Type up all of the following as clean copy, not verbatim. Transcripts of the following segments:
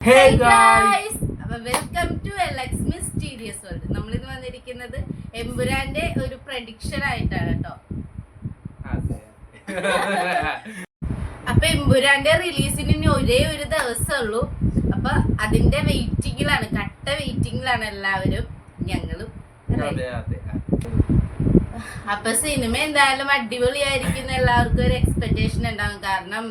Hey guys! Welcome to Alex mysterious world. നമ്മളിന്ന് വന്നിരിക്കുന്നത് എമ്പുരാന്റെ ഒരു പ്രഡിക്ഷൻ ആയിട്ടാണ് കേട്ടോ. അപ്പൊ എമ്പുരാന്റെ റിലീസിന് ഇനി ഒരേ ഒരു ദിവസമേ ഉള്ളൂ. അപ്പൊ അതിന്റെ വെയിറ്റിംഗിലാണ്, കട്ട വെയിറ്റിംഗിലാണ് എല്ലാവരും, ഞങ്ങളും. അപ്പൊ സിനിമ എന്തായാലും അടിപൊളിയായിരിക്കും, എല്ലാവർക്കും ഒരു എക്സ്പെക്ടേഷൻ ഉണ്ടാവും. കാരണം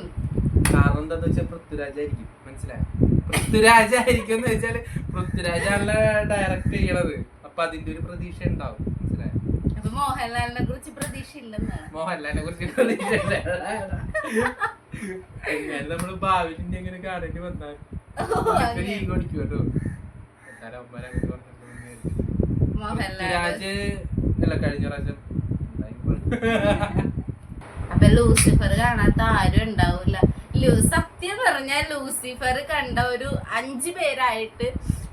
എന്താന്ന് വെച്ചാൽ പൃഥ്വിരാജായിരിക്കും, മനസ്സിലായോ? പൃഥ്വിരാജായിരിക്കും എന്ന് വെച്ചാല് പൃഥ്വിരാജാണല്ലോ ഡയറക്ട് ചെയ്യണത്. അപ്പൊ അതിന്റെ ഒരു പ്രതീക്ഷ ഉണ്ടാവും, മനസ്സിലായോ? അപ്പൊ മോഹൻലാലിനെ കുറിച്ച് പ്രതീക്ഷ ഇല്ലെന്നാണ്. മോഹൻലാലിനെ കുറിച്ച് പ്രതീക്ഷ നമ്മള് ഭാവിയിൽ എങ്ങനെ കാണേണ്ടി വന്നാൽ ഓടിക്കുമല്ലോ. പൃഥ്വിരാജ് അല്ല കഴിഞ്ഞ പ്രാവശ്യം. അപ്പൊ ലൂസിഫർ കാണാത്ത ആരും ഉണ്ടാവില്ല. സത്യം പറഞ്ഞാൽ ലൂസിഫർ കണ്ട ഒരു 5 പേരായിട്ട്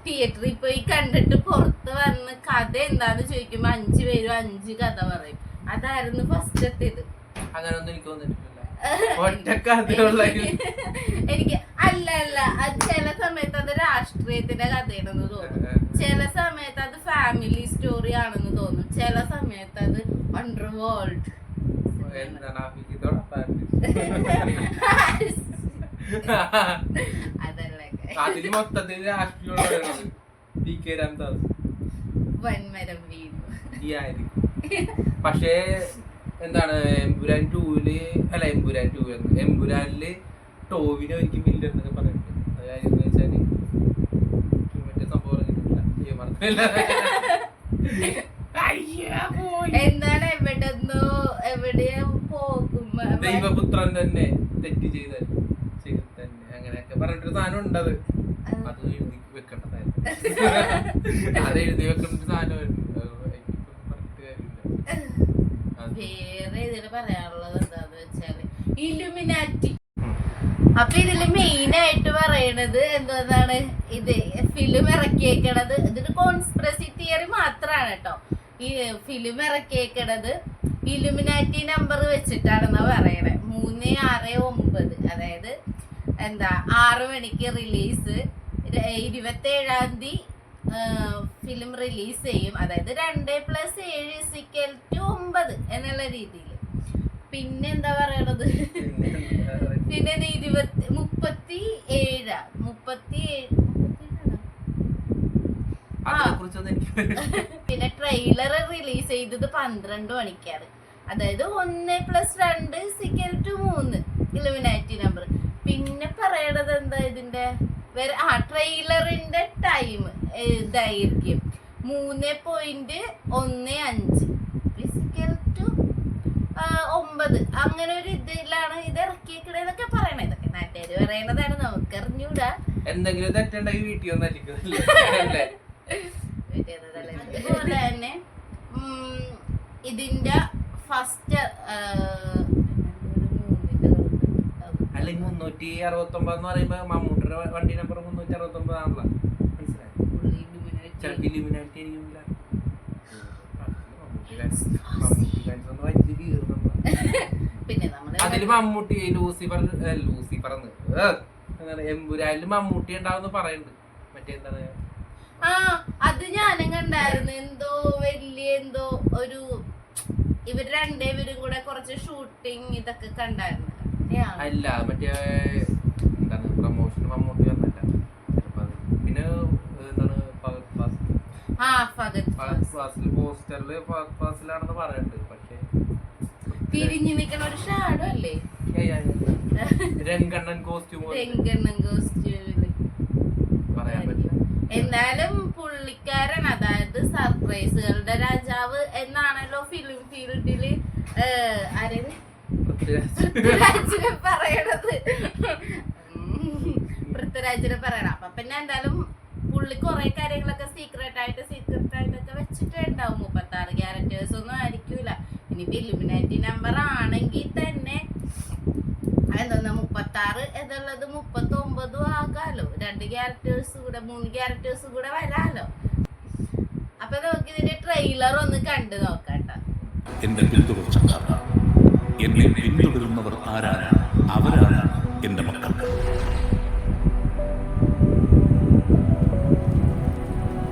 തിയേറ്ററിൽ പോയി കണ്ടിട്ട് പുറത്ത് വന്ന് കഥ എന്താന്ന് ചോദിക്കുമ്പോ 5 പേരും 5 കഥ പറയും. അതായിരുന്നു ഫസ്റ്റത്തേത്. അങ്ങനൊന്നും എനിക്ക് തോന്നിട്ടില്ല. എനിക്ക് അല്ല അത് ചില സമയത്ത് അത് രാഷ്ട്രീയത്തിന്റെ കഥയാണെന്ന് തോന്നും, ചില സമയത്ത് അത് ഫാമിലി സ്റ്റോറി ആണെന്ന് തോന്നും, ചില സമയത്ത് അത് അണ്ടർ വേൾഡ്. അതിന് മൊത്തത്തിൽ പക്ഷേ എന്താണ് എമ്പുരാൻ 2-ല് അല്ല എമ്പുരാനില് ടോവിനെ ഒരിക്കലും വില്ലൻ എന്നൊക്കെ പറയുന്നുണ്ട്. അത് കാര്യം എന്ന് വെച്ചാല് മറ്റേ സംഭവം എന്താണ് എവിടെയോ പോകുമ്പോ ദൈവപുത്രൻ തന്നെ തെറ്റ് ചെയ്ത തന്നെ അങ്ങനെയൊക്കെ പറഞ്ഞിട്ടൊരു സാധനം ഉണ്ടത്. അത് എഴുതി വെക്കേണ്ടതായിരുന്നു, അത് എഴുതി വെക്കേണ്ട ഒരു സാധനമായിരുന്നു. വേറെ ഇതില് പറയാനുള്ളത് എന്താന്ന് വെച്ചാല് ഇലുമിനാറ്റി. അപ്പൊ ഇതില് മെയിൻ ആയിട്ട് പറയണത് എന്താണ്, ഇത് ഫിലിം ഇറക്കിയേക്കണത് ഇതൊരു കോൺസ്പിറസി തിയറി മാത്രമാണ് കേട്ടോ. ഈ ഫിലിം ഇറക്കിയേക്കണത് ഇലുമിനാറ്റി നമ്പർ വെച്ചിട്ടാണെന്നാ പറയണേ. 369, അതായത് 6 മണിക്ക് റിലീസ്, 27-ാം തീയതി ഫിലിം റിലീസ് ചെയ്യും. അതായത് 2+7=9 എന്നുള്ള രീതിയിൽ. പിന്നെ എന്താ പറയണത്, പിന്നെ 37 പിന്നെ ട്രെയിലർ റിലീസ് ചെയ്തത് 12 മണിക്കാണ്. അതായത് 1+2=3 ഇലുമിനാറ്റി നമ്പർ. പിന്നെ പറയണത് എന്താ ഇതിന്റെ ട്രെയിലറിന്റെ ടൈം ദൈർഘ്യം 3.15=9. അങ്ങനെ ഒരു ഇതിലാണ് ഇത് ഇറക്കിയേക്കണെന്നൊക്കെ പറയണത്. ഇതൊക്കെ നാട്ടുകാര് പറയണതാണ്, നമുക്കറിഞ്ഞൂടാ. എന്തെങ്കിലും തെറ്റുണ്ടെങ്കിൽ വീട്ടിൽ വന്നിരിക്കും. അതുപോലെ തന്നെ ഇതിന്റെ ഫസ്റ്റ് അല്ല 369 എന്ന് പറയുമ്പോ മമ്മൂട്ടിയുടെ വണ്ടി നമ്പർ 369 ആണല്ലോ, മനസ്സിലായോ? പിന്നെ അതില് മമ്മൂട്ടി ലൂസിഫർ എമ്പുരാനില് മമ്മൂട്ടി ഉണ്ടാവുന്ന പറയുന്നുണ്ട്. മറ്റേ എന്താണ് അത് ഞാനും കണ്ടായിരുന്നു. എന്തോ ഒരു ഇവര് രണ്ടുപേരും കൂടെ കുറച്ച് ഷൂട്ടിങ് ഇതൊക്കെ കണ്ടായിരുന്നു. അല്ല മറ്റേ എന്താണ് പ്രമോഷൻ മമ്മൂട്ടി വന്നല്ല. പിന്നെ എന്താണ് പോസ്റ്ററില് ഫാസിലാണെന്ന് പറയുന്നുണ്ട്. പക്ഷെ തിരിഞ്ഞു നിൽക്കണ ഒരു ഷാഡോ അല്ലേ, രംഗണ്ണൻ കോസ്റ്റ്യൂം പറയാൻ പറ്റില്ല. എന്നാലും പുള്ളിക്കാരൻ, അതായത് സർപ്രൈസുകളുടെ രാജാവ് എന്നാണല്ലോ ഫിലിം ഫീൽഡില് പൃഥ്വിരാജിനെ പറയണം. അപ്പൊ പിന്നെ എന്തായാലും പുള്ളി കുറെ കാര്യങ്ങളൊക്കെ സീക്രട്ട് ആയിട്ടൊക്കെ വെച്ചിട്ടുണ്ടാവും. 36 ക്യാരക്ടേഴ്സ് ഒന്നും ആയിരിക്കൂല. ഇനി ഇലുമിനാറ്റി നമ്പർ ആണെങ്കിൽ തന്നെ 36 എന്നുള്ളത് 39 ആകാലോ. 2 ക്യാരക്ടേഴ്സ് കൂടെ 3 ക്യാരക്ടേഴ്സ് കൂടെ വരാലോ. അപ്പൊ നമുക്ക് ഇതിന്റെ ട്രെയിലർ ഒന്ന് കണ്ടു നോക്കാട്ടോ. എന്റെ പിന്തുടർച്ചക്കാർ, എന്നെ പിന്തുടരുന്നവർ ആരാണ്? അവരാണ് എന്റെ മക്കൾ.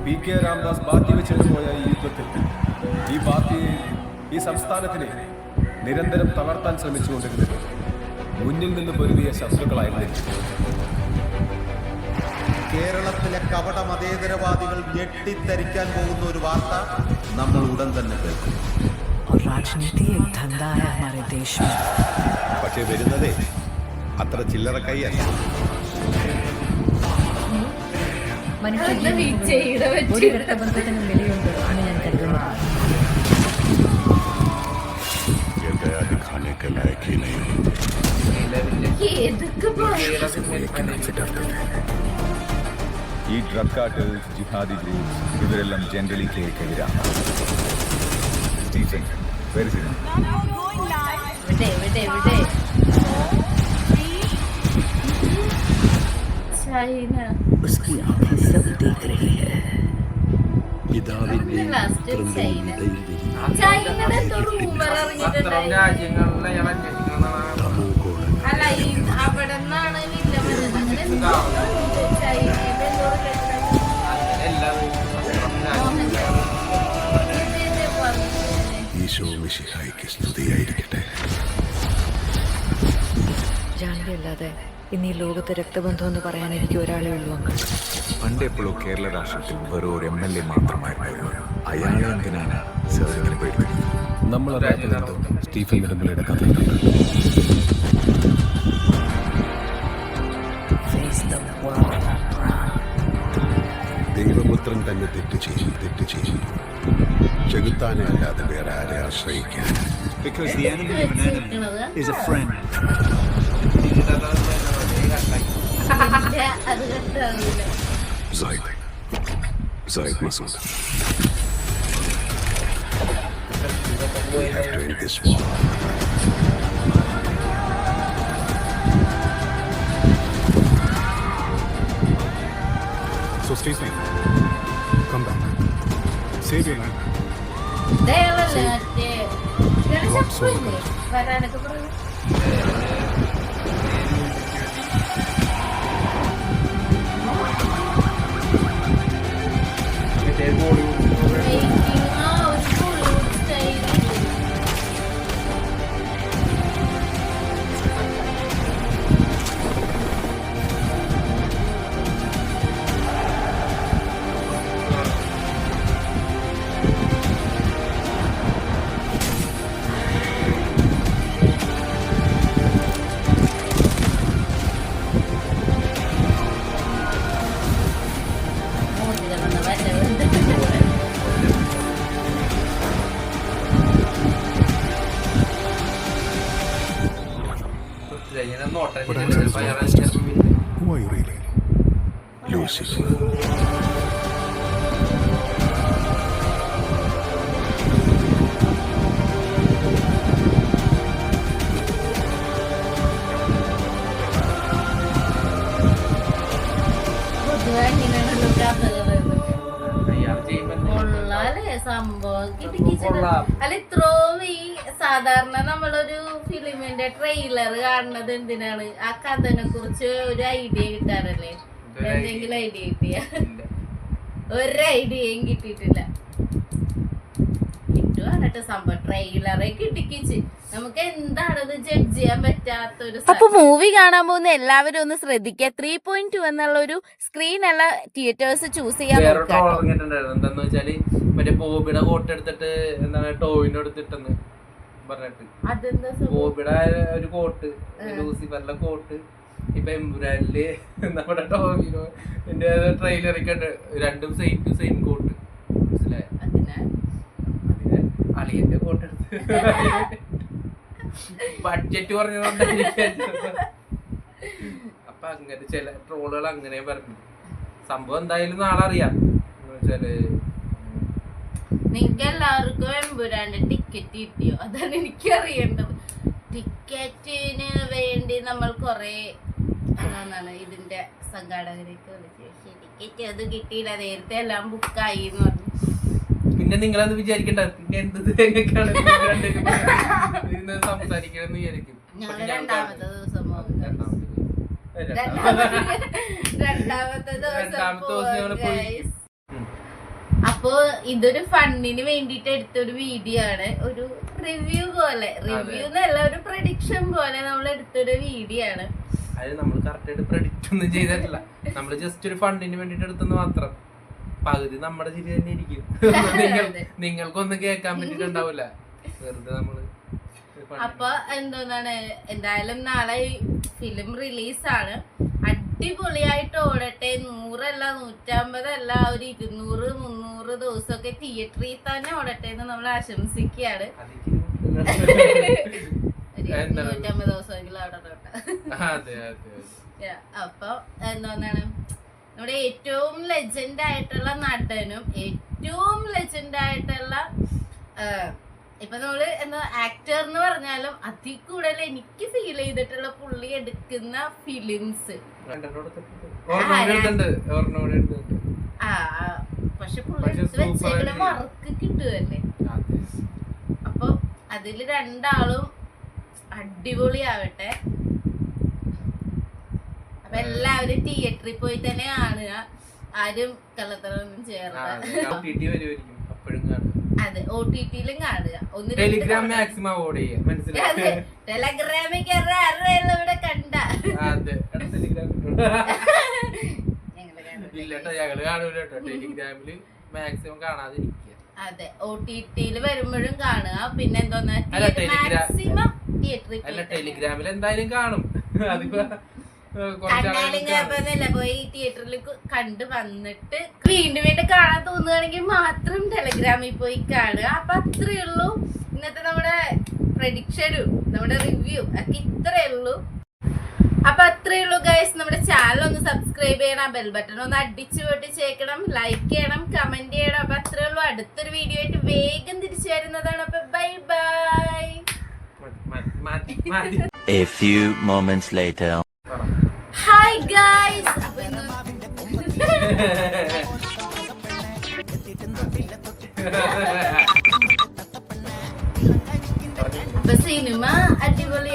PK രാംദാസ് ബാക്കി വെച്ചിട്ട് പോയ ഈ യുദ്ധത്തിൽ ഈ പാർട്ടിയെ ഈ സംസ്ഥാനത്തിനെ നിരന്തരം തളർത്താൻ ശ്രമിച്ചുകൊണ്ടിരുന്നത് മുന്നിൽ നിന്ന് പൊരുതിയ ശത്രുക്കളായിരുന്നില്ല. കേരളത്തിലെ കപട മതേതരവാദികൾ ഞെട്ടിത്തരിക്കാൻ പോകുന്ന ഒരു വാർത്ത നമ്മൾ ഉടൻ തന്നെ കേൾക്കും. പക്ഷേ വരുന്നതേ അത്ര ചില്ലറ കൈയല്ല. വിജയുടെ രക്തബന്ധത്തിന് വിലയുണ്ട് ആണ് ഞാൻ കരുതുന്നത്. ഈ ഡ്രഗ് കാർട്ടൽസ്, ജിഹാദി ഗ്രൂപ്പ്സ് ഇവരെല്ലാം ജനറലി കേൾക്കെതിരാണ്. അല്ല അവിടെ നിന്നാണ് ജാനകി അല്ലാതെ ഇന്ന് ഈ ലോകത്ത് രക്തബന്ധം എന്ന് പറയാൻ എനിക്ക് ഒരാളേ ഉള്ളൂ അങ്കിൾ. പണ്ടെപ്പോഴോ കേരള രാഷ്ട്രത്തിൽ വെറും ഒരു MLA മാത്രമായിരുന്നു. അയാളെ എന്തിനാണ് സാർ ഇങ്ങനെ പേടിപ്പിക്കുന്നത്? നമ്മളറിയാത്തതെന്തോ സ്റ്റീഫൻ നെടുമ്പള്ളിയുടെ കഥയിലുണ്ട്. ദൈവപുത്രൻ തന്നെ തെറ്റ് ചെയ്യും. ചെകുത്താനെ അല്ലാതെ വേറെ ആരെ ആശ്രയിക്കാൻ. Because the enemy of an enemy is a friend. Zaid Masood. We have to end this war. So Stacey, come back. Save your life. വരാനൊക്കെ പറഞ്ഞു. Who are you really? Lucifer. സംഭവം അല്ല ഇത്രോ ഈ സാധാരണ നമ്മളൊരു ഫിലിമിന്റെ ട്രെയിലർ കാണുന്നത് എന്തിനാണ്? ആ കഥനെ കുറിച്ച് ഒരു ഐഡിയ കിട്ടാനല്ലേ? എന്തെങ്കിലും ഐഡിയ കിട്ടിയ? ഒരു ഐഡിയയും കിട്ടിയിട്ടില്ല. കിട്ടുവാണട്ടെ സംഭവം. ട്രെയിലറെ കിട്ടിക്കിച്ച് നമുക്ക് എന്താണത് ജഡ്ജ് ചെയ്യാൻ പറ്റാത്തൊരു. അപ്പൊ മൂവി കാണാൻ പോകുന്ന എല്ലാവരും ഒന്ന് ശ്രദ്ധിക്കുക. 3.2 എന്നുള്ള ഒരു സ്ക്രീൻ അല്ല തിയേറ്റേഴ്സ് ചൂസ് ചെയ്യാൻ എന്താന്ന് വെച്ചാല് മറ്റേ ബോബിയുടെ കോട്ട് എടുത്തിട്ട് എന്താണ് ടോവിനോ എടുത്തിട്ടെന്ന് പറഞ്ഞിട്ട് ബോബിയുടെ ഒരു കോട്ട് ലൂസിഫറിലെ കോട്ട് ഇപ്പൊ എമ്പുരാനില് നമ്മുടെ ടോവിനോ എന്റെ ട്രെയിലറൊക്കെ രണ്ടും സെയിം ടു സെയിം കോട്ട്. മനസ്സിലായോ? അതിന് അളിയന്റെ കോട്ട് എടുത്ത് ബഡ്ജറ്റ് പറഞ്ഞതുകൊണ്ട് അപ്പൊ അങ്ങനെ ചില ട്രോളുകൾ അങ്ങനെ പറഞ്ഞു. സംഭവം എന്തായാലും നാളെ അറിയാം. വെച്ചാല് നിങ്ങൾക്ക് എല്ലാവർക്കും എമ്പുരാന്റെ ടിക്കറ്റ് കിട്ടിയോ? അതാണ് എനിക്ക് അറിയേണ്ടത്. ടിക്കറ്റിന് വേണ്ടി നമ്മൾ കൊറേ എന്താണ് ഇതിന്റെ സംഘാടകരൊക്കെ വിളിച്ചു. ടിക്കറ്റ് അത് കിട്ടിയില്ല, നേരത്തെ എല്ലാം ബുക്കായി എന്ന് പറഞ്ഞു. പിന്നെ നിങ്ങളത് വിചാരിക്കണ്ട, പിന്നെ എന്ത് സംസാരിക്കണമെന്ന് വിചാരിക്കും. രണ്ടാമത്തെ ദിവസം ഞങ്ങള് പോയി അപ്പൊ ഇതൊരു ഫണ്ണിന് വേണ്ടിട്ട് എടുത്തൊരു വീഡിയോ ആണ്, ഒരു റിവ്യൂ പോലെ, റിവ്യൂ എന്നല്ല ഒരു പ്രഡിക്ഷൻ പോലെ നമ്മൾ എടുത്തൊരു വീഡിയോ ആണ്. അത് നമ്മൾ കറക്റ്റ് ആയിട്ട് പ്രഡിക്റ്റ് ഒന്നും ചെയ്തിട്ടില്ല, നമ്മള് ജസ്റ്റ് ഒരു ഫണ്ടിന് വേണ്ടിട്ട് എടുത്തെന്ന് മാത്രം. പകുതി നമ്മുടെ ശരി തന്നെ ഇരിക്കും, നിങ്ങൾക്കൊന്നും കേൾക്കാൻ പറ്റിട്ടുണ്ടാവില്ല, വെറുതെ നമ്മള്. അപ്പൊ എന്തായാലും നാളെ ഫിലിം റിലീസാണ്, അടിപൊളിയായിട്ട് ഓടട്ടെ. 100 അല്ല 150 അല്ല, ഒരു 200 300 ദിവസമൊക്കെ തിയേറ്ററിൽ തന്നെ ഓടട്ടെ എന്ന് നമ്മൾ ആശംസിക്കുകയാണ്. 150 ദിവസമെങ്കിലും അവിടെ അപ്പൊ നമ്മുടെ ഏറ്റവും ലെജൻഡ് ആയിട്ടുള്ള നടനും ഏറ്റവും ലെജൻഡ് ആയിട്ടുള്ള ഇപ്പൊ നമ്മള് ആക്ടർ എന്ന് പറഞ്ഞാലും അതിൽ കൂടുതൽ എനിക്ക് ഫീൽ ചെയ്തിട്ടുള്ള പുള്ളി എടുക്കുന്ന ഫിലിംസ്. പക്ഷെ പുള്ളി വെച്ചേക്കുന്ന വർക്ക് കിട്ടുമല്ലേ. അപ്പൊ അതില് രണ്ടാളും അടിപൊളിയാവട്ടെ. അപ്പൊ എല്ലാവരും തിയേറ്ററിൽ പോയി തന്നെ കാണുക, ആരും കള്ളത്തരമൊന്നും ചേർന്ന്. അതെ, OTT-ലും കാണുക. ടെലിഗ്രാം മാക്സിമം അവോയ്ഡ് ചെയ്യാം, മനസ്സിലായി? ടെലഗ്രാമിൽ കയറാൻ ഇവിടെ കണ്ട ഇല്ലട്ടോ, ഞങ്ങള് കാണൂല കേട്ടോ. ടെലിഗ്രാമില് മാക്സിമം കാണാതിരിക്കുക. അതെ, OTT-ല് വരുമ്പോഴും കാണുക. പിന്നെ മാക്സിമം അല്ല, ടെലിഗ്രാമിൽ എന്തായാലും കാണും. അതിപ്പോ പോയി തിയേറ്ററിൽ കണ്ട് വന്നിട്ട് വീണ്ടും വീണ്ടും കാണാൻ തോന്നുകയാണെങ്കിൽ മാത്രം ടെലഗ്രാമിൽ പോയി കാണുക. അപ്പൊ അത്രേ ഉള്ളൂ ഇന്നത്തെ നമ്മുടെ പ്രഡിക്ഷനും നമ്മുടെ റിവ്യൂ ഒക്കെ ഇത്രേ ഉള്ളൂ. അപ്പൊ അത്രേ ഉള്ളൂ ഗൈസ്. നമ്മുടെ ചാനൽ ഒന്ന് സബ്സ്ക്രൈബ് ചെയ്യണം, ബെൽ ബട്ടൺ ഒന്ന് അടിച്ചു പൊട്ടിച്ചേക്കണം, ലൈക്ക് ചെയ്യണം, കമന്റ് ചെയ്യണം. അപ്പൊ അത്രേ ഉള്ളൂ. അടുത്തൊരു വീഡിയോ ആയിട്ട് വേഗം തിരിച്ചു വരുന്നതാണ്. അപ്പൊ bye bye. A few moments later. Hi guys. Cinema അടിപൊളി